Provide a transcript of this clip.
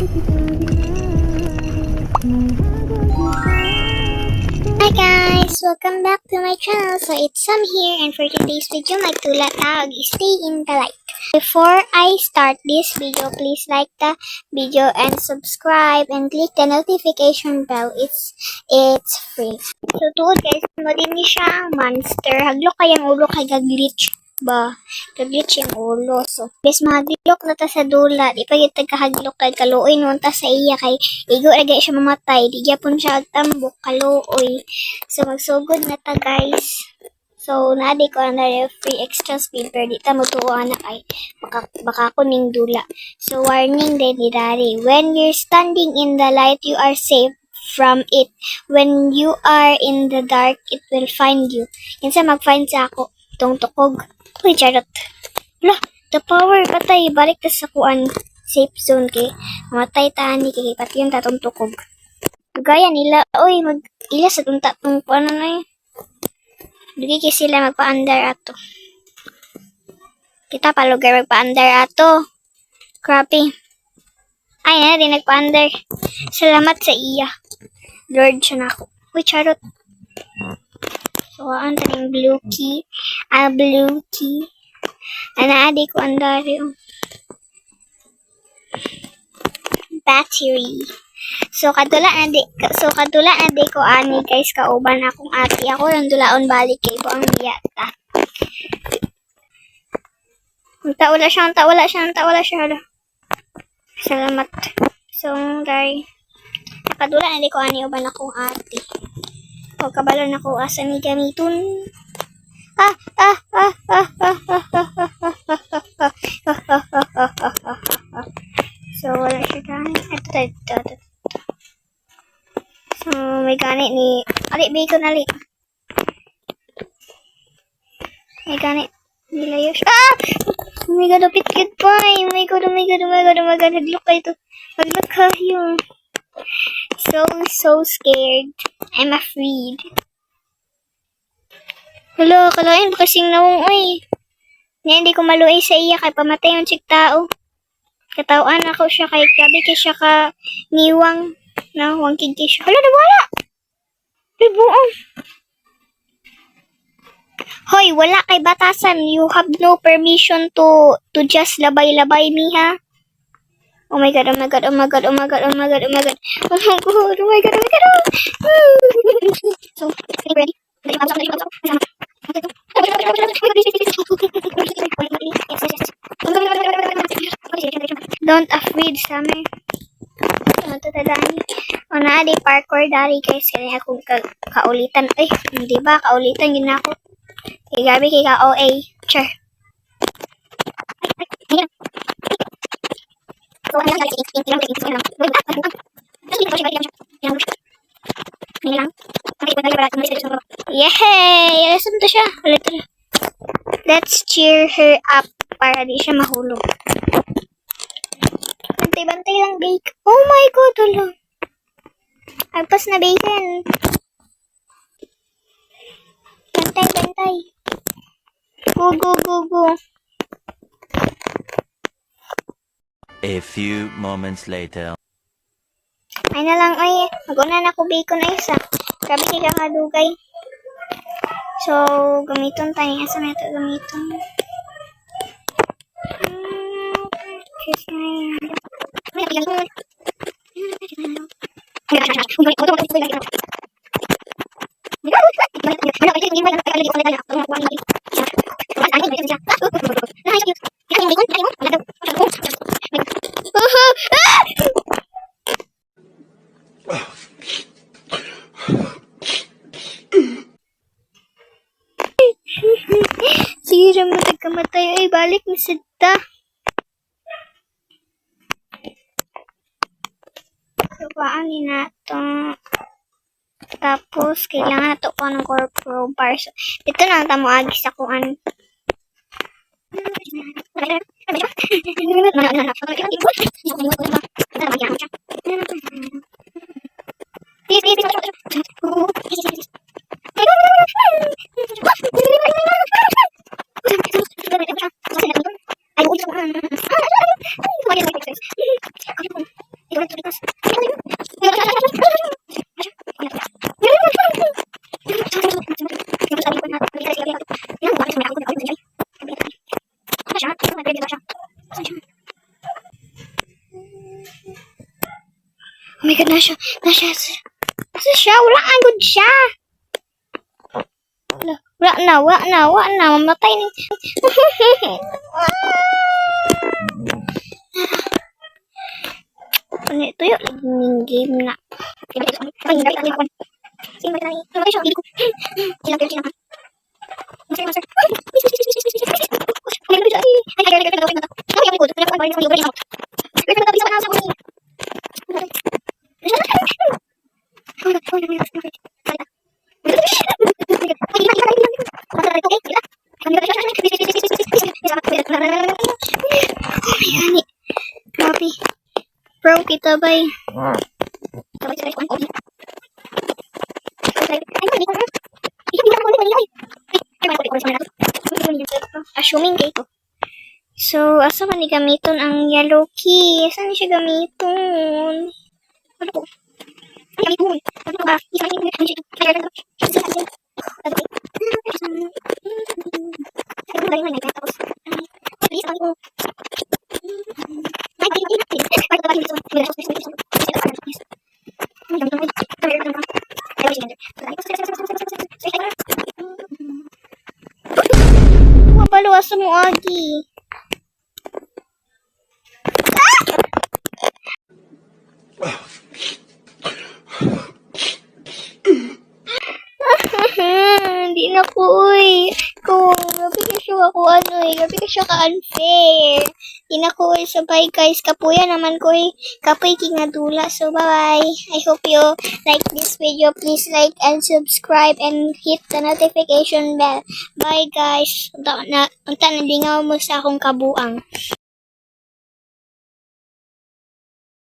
Hi guys! Welcome back to my channel. So it's Sam here, and for today's video, magtula tawag stay in the light. Before I start this video, please like the video and subscribe and click the notification bell. It's free. So tuod guys, mo din ni siya monster. Haglok kayang ulo kay gaglitch ba? Gaglitch yung ulo. So bis mahaglok na ta sa dula. Di pa yung tagkahaglok kay kaluoy nun ta sa iya kay igo agay siya mamatay. Di gyapon siya agtambok kaluoy. So magsugod na ta guys. So naadi ko na free extra speed pero di ta mutuwa na kay baka kuning dula. So warning din ni Dari. When you're standing in the light, you are safe from it. When you are in the dark, it will find you. Kinsa mag-find sa ako tong tukog. Uy, charot. Wala, the power patay. Balik ta sa kuan safe zone kay mamatay ta ni kay pati yung tatong tukog. Gaya nila, oy, ila sa tong tatong kuan na Dugi kay sila magpa-under ato. Kita pa lugar magpa-under ato. Crappy. Ay, na din nagpa-under. Salamat sa iya. Lord siya na ako. Uy, charot. So, ang taning blue key. Blue key. Anaadi ko ang dari. Battery. So kadula na di ko ani guys kauban akong ati. Ako lang dulaon balik kay ko ang biyata. Wala siya. Salamat. So guys, kadula na di ko ani uban akong ati. O kabalon ako asa ni gamiton. So wala siya gamit. Ito. So, may ganit ni... bacon ali. May ganit. Nilayo siya. Oh my god, apit cute pa. Oh my god. Naglok kayo ito. Naglok kayo. So scared. I'm afraid. Hala, kalain ba kasing nawong, uy. Hindi ko maluay sa iya kay pamatay yung chik tao. Katawan ako siya kay grabe kay siya ka niwang. Na, wangkig kay siya. Hala, nawala! Ribuong. Hoy, wala kay batasan. You have no permission to just labay-labay me, ha? Oh my god. So, ready? Don't afraid, Summer. O na, di parkour dari guys. Kaya akong kaulitan. Ay, hindi ba? Kaulitan yun ako. Kay gabi kay ka-OA. Sure. Yehey! Alasam to siya. Let's cheer her up para di siya mahulog. Bantay lang bacon. Oh my god, hala. Agpas na bacon. Bantay. Go. A few moments later. Ay na lang, ay. Mag-una na ko bacon ay isa. Grabe kay kakadugay. So, gamiton tayo. Asa na ito gamiton? Sige, matay. Ay, balik ni Sita. Paan na ito. Tapos, kailangan na ito ko ng corpo bar. So, dito na tamo agi sa kuan. Ay, Oh my God, nasa siya, wala ang good siya. Wala na, mamatay ni. Ano ito yun? Naging game na. Grabe. Bro, kita bay. Assuming dito. So, asa man ni gamiton ang yellow key? Asa ni siya gamiton? Ano po? Ay, gamiton. Ano ba? Isa ni Mabaluwas sa mo agi. Hindi na ko, uy. Gabi ka siya ako, gabi ka siya ka-unfair. Hindi na ko, sabay guys, kapuya naman ko, kapoy kingadula. So, bye-bye. I hope you like this video. Please like and subscribe and hit the notification bell. Bye guys. Unta na lingaw mo sa akong kabuang.